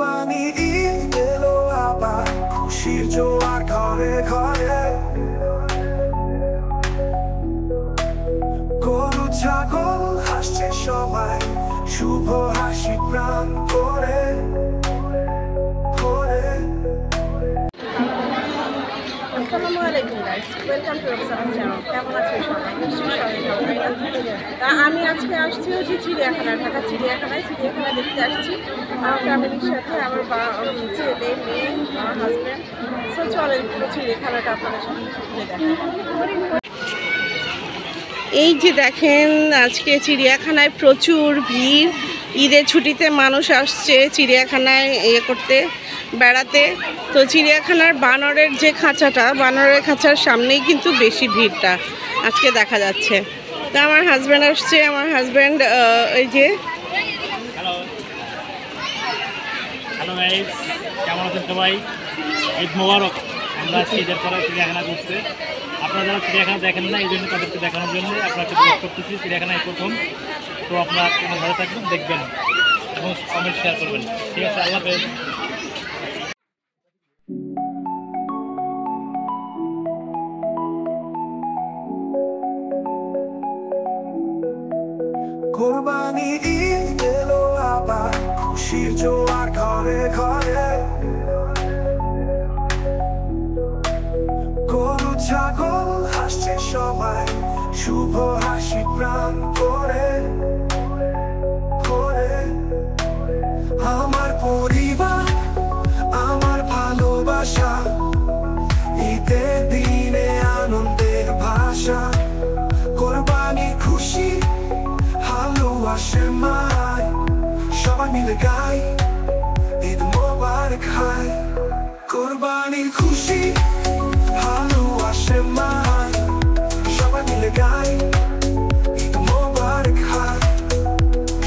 কোরবানি ঈদ এলো আবার, খুশির জোয়ার ঘরে ঘরে। গরু ছাগল হাসছে সবাই, শুভ হাসি প্রাণ করে করে। আসসালামু আলাইকুম guys, welcome to Roksana's channel. কেমন আছেন সবাই? নিশ্চয়ই সবাই ভালো, তাই না? তা আমি আজকে আসছি হচ্ছে চিড়িয়াখানা, ঢাকা চিড়িয়াখানায়। চিড়িয়াখানা দেখতে আসছি আমার ফ্যামিলির সাথে, আমার ছেলে, মেয়ে, আমার হাজব্যান্ড। সো চলেন পুরো চিড়িয়াখানাটা আপনাদের সাথে ঘুরে দেখাই। এই যে দেখেন, আজকে চিড়িয়াখানায় প্রচুর ভিড়। ঈদের ছুটিতে মানুষ আসছে চিড়িয়াখানায় করতে, বেড়াতে। তো চিড়িয়াখানার বানরের যে খাঁচাটা, বানরের খাঁচার সামনেই কিন্তু বেশি ভিড়টা আজকে দেখা যাচ্ছে। তো আমার হাজব্যান্ড আসছে, আমার হাজব্যান্ড এই যে। হ্যালো গাইস, কেমন আছেন সবাই? ঈদ মোবারক। আমরা ঈদের পরে চিড়িয়াখানা ঘুরতে, আপনারা যারা চিড়িয়াখানা দেখেন না, এই জন্য তাদেরকে দেখানোর জন্য আপনাকে ব্লগ করতেছি। চিড়িয়াখানায় প্রথম, তো আপনারা কোনো ভালো থাকবেন, দেখবেন এবং কমেন্ট শেয়ার করবেন। ঠিক আছে, আল্লাহ হাফেজ। কোরবানি ঈদ এলো আবার, খুশির জোয়ার ঘরে ঘরে। গরু ছাগল হাসছে সবাই, শুভ হাসি প্রাণ করে করে। আমার পরিবার, আমার ভালোবাসা, ঈদের দিনে আনন্দের ভাষা। কোরবানি খুশি ভালোবাসে মায়, সবাই মিলে গাই ঈদ মোবারক হায়। কোরবানি খুশি ভালোবাসে মায়, সবাই মিলে গাই ঈদ মোবারক হায়।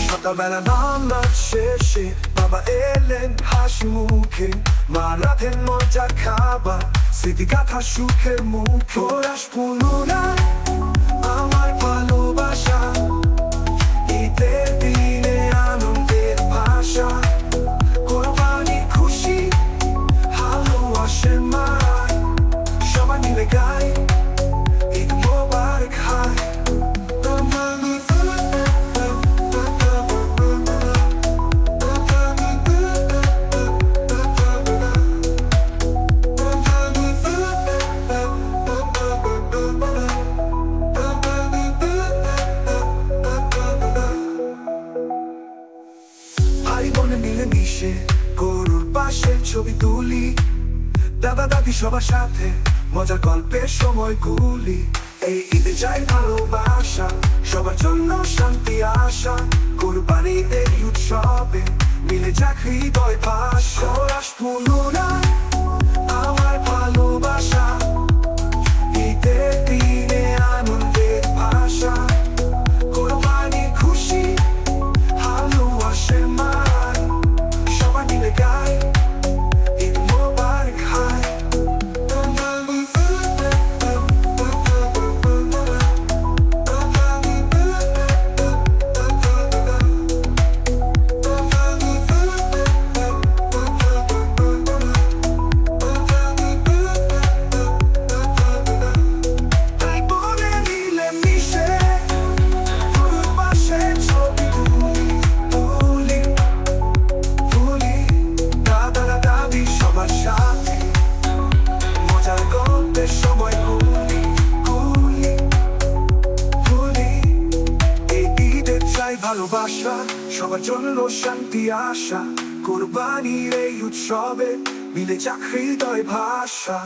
সকালবেলা নামাজ শেষে বাবা এলেন হাসি মুখে, মা রাঁধেন মজার খাবার, স্মৃতি গাথা সুখের মুখে। ওরাস পুনরায় আমার ভালোবাসা, ঈদের দিনে আনন্দের ভাষা। কোরবানি খুশি ভালোবাসে মায়, সবাই মিলে গাই ঈদ মোবারক হায়। ভাই বোনে মিলে মিশে গরুর পাশে ছবি তুলি, দাদা দাদি সবার সাথে মজার গল্পের সময়গুলি। এই ঈদে চাই ভালোবাসা, সবার জন্য শান্তি আশা। কোরবানি এই উৎসবে মিলে যাক হৃদয় ভাষা। ওরাস পুনরায় আমার ভালোবাসা, ঈদের দিনে আনন্দের ভাষা। কোরবানি খুশি ভালোবাসে মায়, সবাই মিলে গাই ঈদ মোবারক হায়। ভাই বোনে মিলে মিশে গরুর পাশে ছবি তুলি তুলি, দাদা দাদি সবার সাথে মজার গল্পের সময় গুলি গুলি গুলি। এই ঈদের চাই ভালোবাসা, সবার জন্য শান্তি আশা। কোরবানির এই উৎসবে মিলে যাক হৃদয় ভাষা।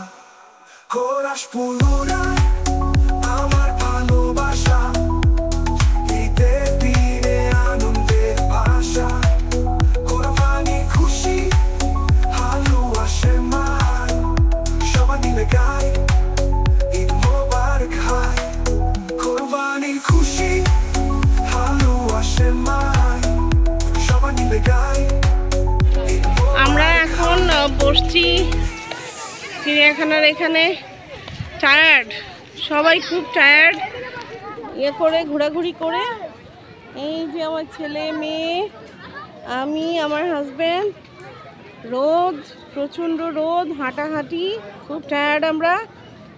কোরাস পুনরায় আমার ভালোবাসা, ঈদের দিনে আনন্দের ভাষা। কোরবানি খুশি ভালোবাসে মায়, সবাই মিলে গাই ঈদ মোবারক হায়। কোরবানি খুশি ভালোবাসে মায়, সবাই মিলে গাই। আমরা এখন বসছি চিড়িয়াখানার এখানে। টায়ার্ড, সবাই খুব টায়ার্ড, করে ঘোরাঘুরি করে। এই যে আমার ছেলে মেয়ে, আমি, আমার হাজব্যান্ড, রোদ, প্রচণ্ড রোদ, হাঁটাহাঁটি, খুব টায়ার্ড আমরা।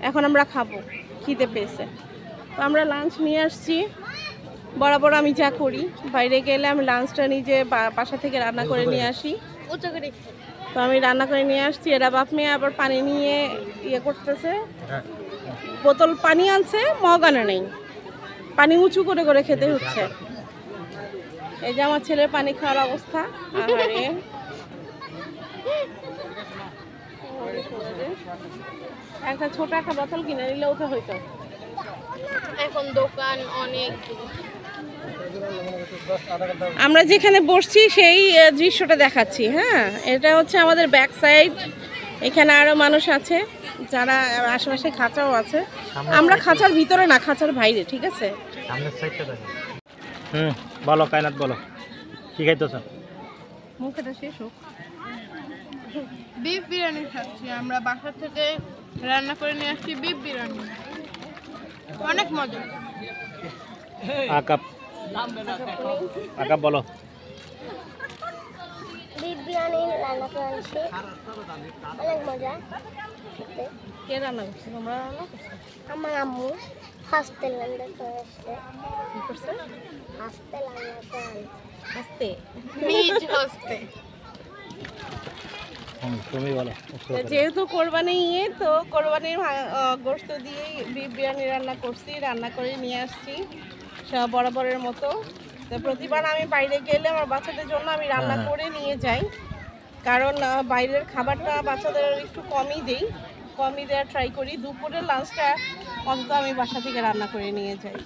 এখন আমরা খাবো, খিদে পেয়েছে। তো আমরা লাঞ্চ নিয়ে আসছি। বরাবর আমি যা করি, বাইরে গেলে আমি লাঞ্চটা নিজে বাসা থেকে রান্না করে নিয়ে আসি। তো আমি রান্না করে নিয়ে আসছি। এরা বাপ মেয়ে আবার পানি নিয়ে ইয়ে করতেছে, বোতল পানি আনছে, মগ আনে নেই, পানি উঁচু করে করে খেতে হচ্ছে। এই যে আমার ছেলের পানি খাওয়ার অবস্থা। আহারে, একটা ছোট একটা বোতল কিনে নিলেও তো হইতো। এখন দোকান অনেক। আমরা যেখানে বসছি সেই দৃশ্যটা দেখাচ্ছি। হ্যাঁ, এটা হচ্ছে আমাদের ব্যাক সাইড। এখানে আরো মানুষ আছে যারা আশেপাশে খাঁচাও আছে। আমরা খাঁচার ভিতরে না, খাঁচার বাইরে। ঠিক আছে, সামনের সাইডটা দেখো। বলো কায়নাত, বলো কি খাইতেছ? মুখটা শেষ হোক। বিফ বিরিয়ানি খাচ্ছি। আমরা বাসা থেকে রান্না করে নিয়ে আসছি বিফ বিরিয়ানি, অনেক মজা। আকাপ, আকাপ বলো। বিফ বিরিয়ানি রান্না করে আনছি, অনেক মজা। কে রান্না করছে? তোমরা রান্না করছো? আমার আম্মু হাসতে রান্না করে আসছে। কি করছে? হাসতে রান্না করে আস্তে। নিজ হস্তে। তুমি বলো। যেহেতু কোরবানি ইয়ে, তো কোরবানির গোশত দিয়েই বিফ বিরিয়ানি রান্না করছি, রান্না করে নিয়ে আসছি সব বরাবরের মতো। তো প্রতিবার আমি বাইরে গেলে আমার বাচ্চাদের জন্য আমি রান্না করে নিয়ে যাই, কারণ বাইরের খাবারটা বাচ্চাদের একটু কমই দিই, কমই দেওয়ার ট্রাই করি। দুপুরের লাঞ্চটা অন্তত আমি বাসা থেকে রান্না করে নিয়ে যাই,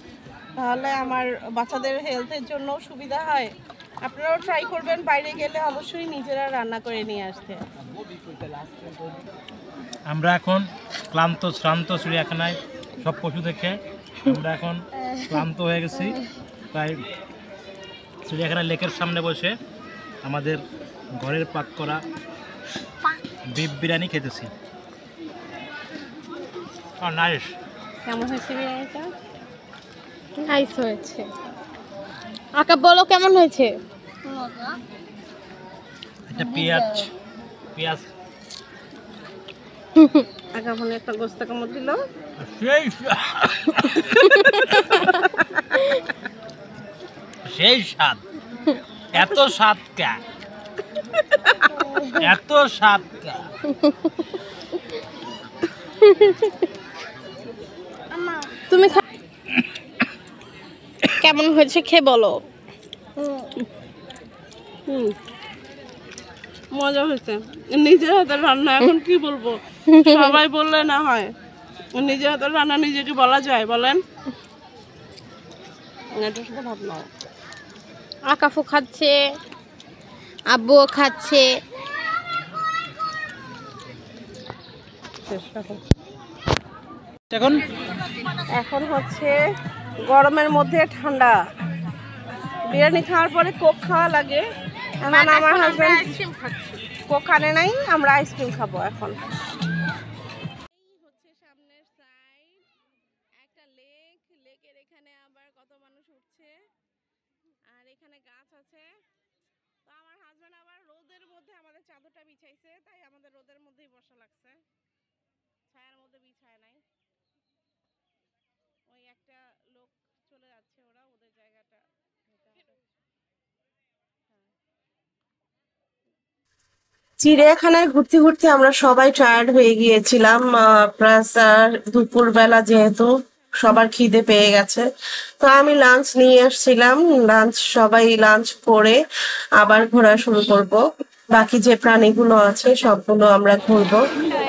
তাহলে আমার বাচ্চাদের হেলথের জন্য সুবিধা হয়। আপনারাও ট্রাই করবেন বাইরে গেলে অবশ্যই নিজেরা রান্না করে নিয়ে আসতে। আমরা এখন ক্লান্ত শ্রান্ত চিড়িয়াখানায় সব পশু দেখে আমরা এখন ক্লান্ত হয়ে গেছি। তাই চিড়িয়াখানার লেকের সামনে বসে আমাদের ঘরের পাক করা বিফ বিরিয়ানি খেতেছি। নাইস। কেমন হয়েছে বিরিয়ানিটা? নাইস হয়েছে। আকা বলো কেমন হয়েছে? এটা পেঁয়াজ পেঁয়াজ আগে মনে একটা গোস্ত কামড় দিল। সেই সেই স্বাদ, এত স্বাদ কা, এত স্বাদ কা। তুমি কেমন হয়েছে খেয়ে বলো। মজা হয়েছে। নিজের হাতের রান্না, এখন কি বলবো, সবাই বললে না হয়। নিজের হাতের রান্না নিজেকে বলা যায় বলেন? এটার সাথে ভাত নাও। আকাফু খাচ্ছে, আব্বুও খাচ্ছে। এখন এখন হচ্ছে গরমের মধ্যে ঠান্ডা, বিরিয়ানি খাওয়ার পরে কোক খাওয়া লাগে। এখন আমার হাজবেন্ড আইসক্রিম খাচ্ছি। কোক আনে নাই, আমরা আইসক্রিম খাবো এখন। হচ্ছে সামনের সাইড একটা লেক, লেকের এখানে আবার কত মানুষ উঠছে, আর এখানে গাছ আছে। তো আমার হাজবেন্ড আবার রোদের মধ্যে আমাদের চাদরটা বিছাইছে, তাই আমাদের রোদের মধ্যেই বসা লাগছে, ছায়ার মধ্যে বিছায় নাই। ওই একটা লোক চলে যাচ্ছে, ওরা ওদের জায়গাটা। চিড়িয়াখানায় ঘুরতে ঘুরতে আমরা সবাই টায়ার্ড হয়ে গিয়েছিলাম, প্লাস দুপুরবেলা যেহেতু সবার খিদে পেয়ে গেছে। তো আমি লাঞ্চ নিয়ে আসছিলাম, সবাই লাঞ্চ করে আবার ঘোরা শুরু করব। বাকি যে প্রাণীগুলো আছে সবগুলো আমরা ঘুরবো।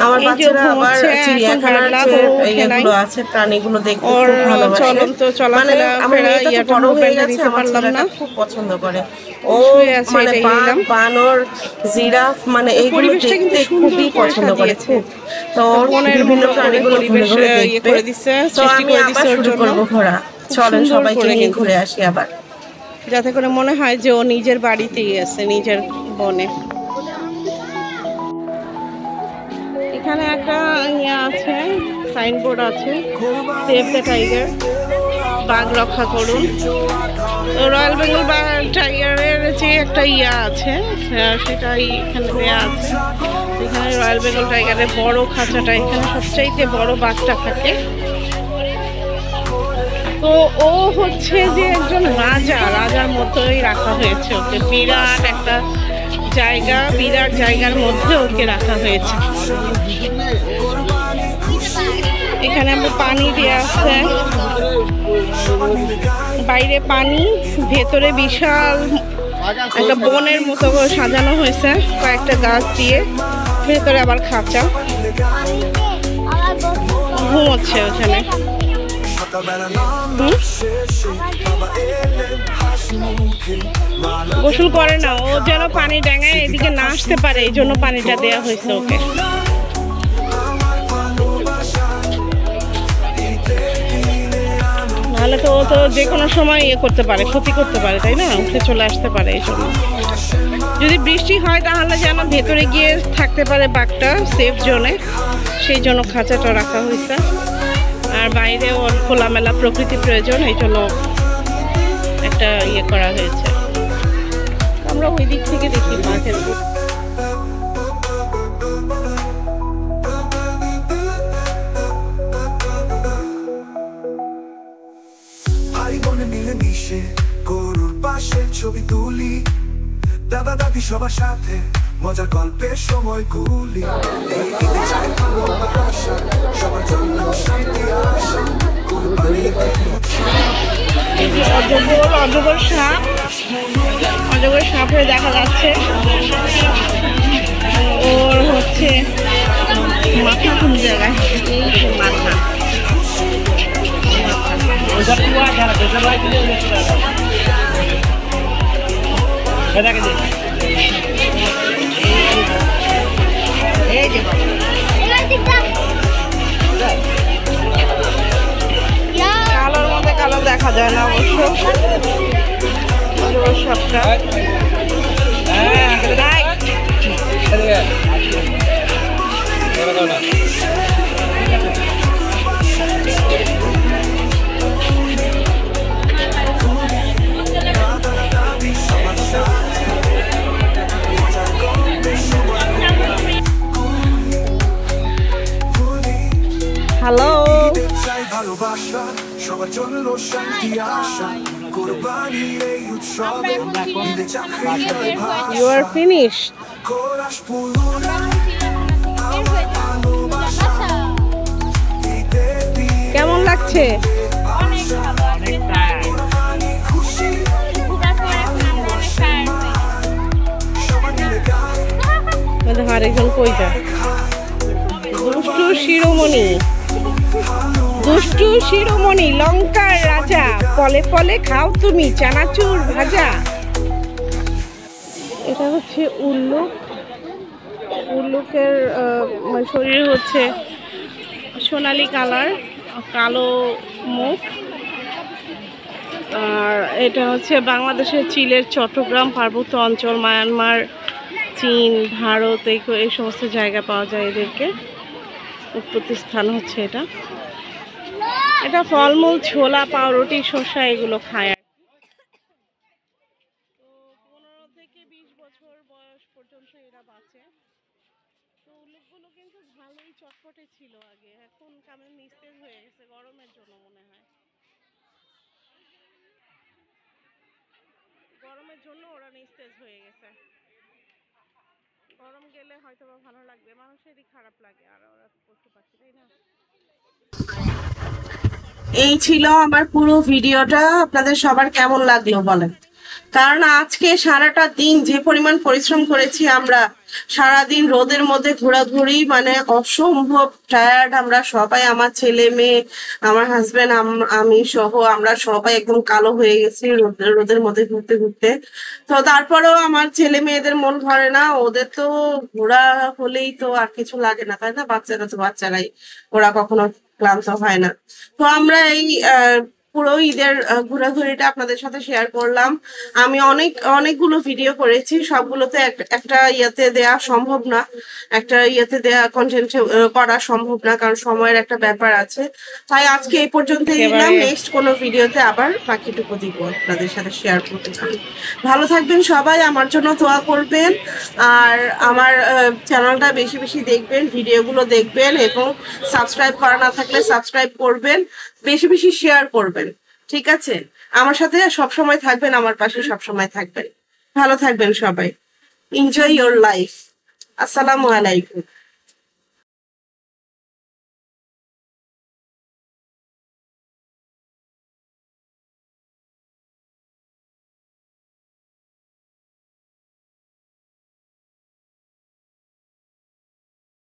আমার বাচ্চারা আবার চিড়িয়াখানার যে ইয়েগুলো আছে প্রাণীগুলো দেখতে খুব ভালোবাসে। মানে আমার মেয়েটা তো বড় হয়ে গেছে, আমার ছেলেটা খুব পছন্দ করে। ও মানে বাঘ, বানর, জিরাফ, মানে এইগুলো দেখতে খুবই পছন্দ করে খুব। তো বিভিন্ন প্রাণীগুলো ঘুরে ঘুরে দেখবে। তো আমি আবার শুরু করবো ঘোরা। চলেন সবাইকে নিয়ে ঘুরে আসি আবার, যাতে করে মনে হয় যে ও নিজের বাড়িতেই আছে, নিজের বনে। এখানে একটা ইয়ে আছে, সাইনবোর্ড আছে, সেভ দ্য টাইগার। বাঘ রক্ষা করুন। তো রয়্যাল বেঙ্গল টাইগারের যে একটা ইয়া আছে সেটাই এখানে দেওয়া আছে। এখানে রয়্যাল বেঙ্গল টাইগারের বড় খাঁচাটা, এখানে সবচাইতে বড় বাঘটা থাকে। তো ও হচ্ছে যে একজন রাজার মতোই রাখা হয়েছে ওকে। বিরাট একটা জায়গা, বিরাট জায়গার মধ্যে ওকে রাখা হয়েছে। এখানে আমরা পানি দেওয়া আছে, বাইরে পানি, ভেতরে বিশাল একটা বনের মতো সাজানো হয়েছে কয়েকটা গাছ দিয়ে, ভেতরে আবার খাঁচা। ঘুমোচ্ছে ওখানে। গোসল করে না ও, যেন পানি ডাঙায় এদিকে না আসতে পারে, এই জন্য পানিটা দেওয়া হয়েছে ওকে। নাহলে তো ও তো যে কোনো সময় ইয়ে করতে পারে, ক্ষতি করতে পারে, তাই না? উঠে চলে আসতে পারে। এই জন্য যদি বৃষ্টি হয় তাহলে যেন ভেতরে গিয়ে থাকতে পারে বাঘটা সেফ জোনে, সেই জন্য খাঁচাটা রাখা হয়েছে। আর বাইরে ওর খোলামেলা প্রকৃতি প্রয়োজন, এই জন্য একটা ইয়ে করা হয়েছে। আমরা ওই দিক থেকে দেখি বাঘের। ভাই বোনে মিলে মিশে গরুর পাশে ছবি তুলি, দাদা দাদি সবার সাথে মজার গল্পের সময়গুলি। এই ঈদে চাই ভালোবাসা, সবার জন্য শান্তি আসা, কুরবানিতে অজগর সাপ, অজগর সাপে দেখা যাচ্ছে। ওর হচ্ছে মাথা কোন জায়গায়, এই যে মাথা। কালোর মধ্যে কালো দেখা যায় না অবশ্য সাপটা। হ্যালো, চাই ভালোবাসা, সবার জন্য শান্তি আসা, কুরবানির এই উৎসবে ঈদে চাকরি ভাষা, ইউ আর ফিনিশড। কোরাস পুরুষ কেমন লাগছে? খুশি আরেকজন কই যায়? দুষ্টু শিরোমণি, দুষ্টু শিরোমণি, লঙ্কার রাজা, ফলে ফলে খাও তুমি চানাচুর ভাজা। এটা হচ্ছে উল্লুক। উল্লুকের শরীর হচ্ছে সোনালি কালার, কালো মুখ। আর এটা হচ্ছে বাংলাদেশের চিলের চট্টগ্রাম পার্বত্য অঞ্চল, মায়ানমার, চীন, ভারত, এই সমস্ত জায়গা পাওয়া যায় এদেরকে। উৎপত্তি স্থান হচ্ছে এটা। এটা ফলমূল, ছোলা, পাউরুটি, শসা এগুলো খায়। আর তো 15 থেকে 20 বছর বয়স পর্যন্ত এরা বাঁচে। তো উল্লুকগুলো কিন্তু ভালোই চটপটে ছিল আগে, এখন কেমন নিস্তেজ হয়ে গেছে গরমের জন্য মনে হয়। গরমের জন্য ওরা নিস্তেজ হয়ে গেছে। গরম গেলে হয়তো বা ভালো লাগবে, মানুষেরই খারাপ লাগে, আর ওরা পশু পাখি, তাই না? এই ছিল আমার পুরো ভিডিওটা। আপনাদের সবার কেমন লাগলো বলেন? কারণ আজকে সারাটা দিন যে পরিমাণ পরিশ্রম করেছি আমরা, সারাদিন রোদের মধ্যে ঘোরাঘুরি, মানে অসম্ভব টায়ার্ড আমরা সবাই, আমার ছেলে মেয়ে, আমার হাজবেন্ড, আমি সহ আমরা সবাই একদম কালো হয়ে গেছি রোদের মধ্যে ঘুরতে ঘুরতে। তো তারপরেও আমার ছেলে মেয়েদের মন ভরে না, ওদের তো ঘোরা হলেই তো আর কিছু লাগে না, তাই না? বাচ্চারা তো বাচ্চারাই, ওরা কখনো ক্লান্ত হয় না। তো আমরা এই পুরো ঈদের ঘোরাঘুরিটা আপনাদের সাথে শেয়ার করলাম। আমি অনেকগুলো ভিডিও করেছি, সবগুলোতে একটা ইয়েতে দেয়া সম্ভব না, একটা ইয়েতে দেয়া কন্টেন্ট করা সম্ভব না, কারণ সময়ের একটা ব্যাপার আছে। তাই আজকে এই পর্যন্তই দিলাম, নেক্সট কোনো ভিডিওতে আবার বাকিটুকু দিব আপনাদের সাথে শেয়ার করতে চাই। ভালো থাকবেন সবাই, আমার জন্য দোয়া করবেন, আর আমার চ্যানেলটা বেশি বেশি দেখবেন, ভিডিওগুলো দেখবেন, এবং সাবস্ক্রাইব করা না থাকলে সাবস্ক্রাইব করবেন, বেশি বেশি শেয়ার করবেন। ঠিক আছে, আমার সাথে সবসময় থাকবেন, আমার পাশে সবসময় থাকবেন। ভালো থাকবেন সবাই। Enjoy your life. আসসালামু আলাইকুম।